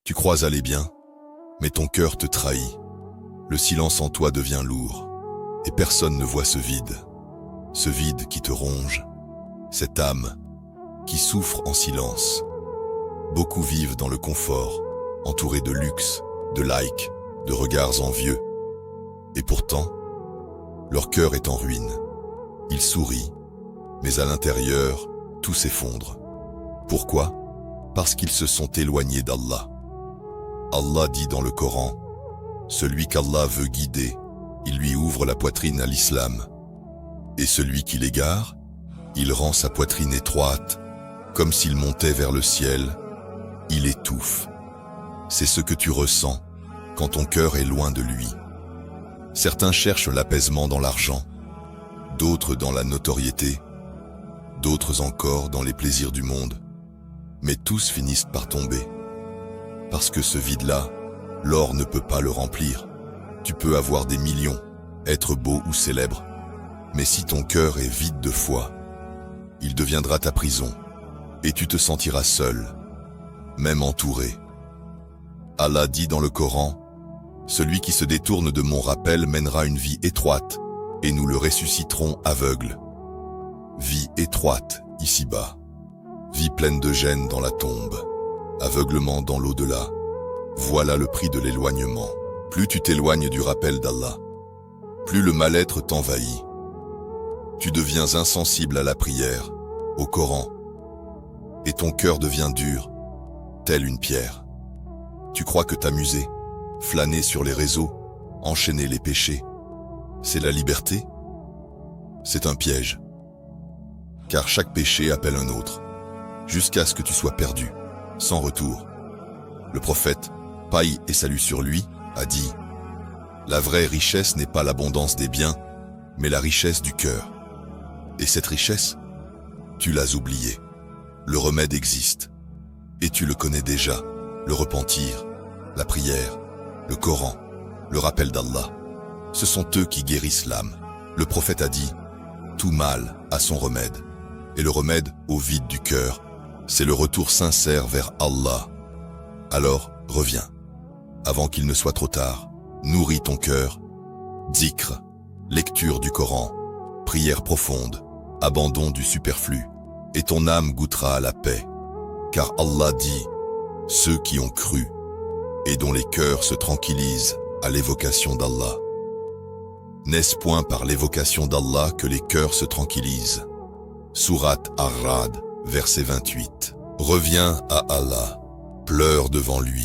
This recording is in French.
Tu crois aller bien, mais ton cœur te trahit. Le silence en toi devient lourd, et personne ne voit ce vide qui te ronge, cette âme qui souffre en silence. Beaucoup vivent dans le confort, entourés de luxe, de likes, de regards envieux. Et pourtant, leur cœur est en ruine. Ils sourient, mais à l'intérieur, tout s'effondre. Pourquoi? Parce qu'ils se sont éloignés d'Allah. Allah dit dans le Coran, « Celui qu'Allah veut guider, il lui ouvre la poitrine à l'islam. Et celui qui l'égare, il rend sa poitrine étroite, comme s'il montait vers le ciel, il étouffe. » C'est ce que tu ressens quand ton cœur est loin de lui. Certains cherchent l'apaisement dans l'argent, d'autres dans la notoriété, d'autres encore dans les plaisirs du monde. Mais tous finissent par tomber. Parce que ce vide-là, l'or ne peut pas le remplir. Tu peux avoir des millions, être beau ou célèbre. Mais si ton cœur est vide de foi, il deviendra ta prison, et tu te sentiras seul, même entouré. Allah dit dans le Coran, « Celui qui se détourne de mon rappel mènera une vie étroite, et nous le ressusciterons aveugle. » Vie étroite, ici-bas. Vie pleine de gêne dans la tombe. Aveuglement dans l'au-delà. Voilà le prix de l'éloignement. Plus tu t'éloignes du rappel d'Allah, plus le mal-être t'envahit. Tu deviens insensible à la prière, au Coran, et ton cœur devient dur, tel une pierre. Tu crois que t'amuser, flâner sur les réseaux, enchaîner les péchés, c'est la liberté? C'est un piège. Car chaque péché appelle un autre, jusqu'à ce que tu sois perdu, sans retour. Le prophète, paix et salut sur lui, a dit, « La vraie richesse n'est pas l'abondance des biens, mais la richesse du cœur. » Et cette richesse, tu l'as oubliée. Le remède existe, et tu le connais déjà, le repentir, la prière, le Coran, le rappel d'Allah. Ce sont eux qui guérissent l'âme. Le prophète a dit, « Tout mal a son remède. » Et le remède au vide du cœur, c'est le retour sincère vers Allah. Alors, reviens, avant qu'il ne soit trop tard. Nourris ton cœur. Dhikr, lecture du Coran, prière profonde, abandon du superflu, et ton âme goûtera à la paix. Car Allah dit, ceux qui ont cru, et dont les cœurs se tranquillisent à l'évocation d'Allah. N'est-ce point par l'évocation d'Allah que les cœurs se tranquillisent? Sourate Ar-Ra'd, verset 28. Reviens à Allah, pleure devant lui.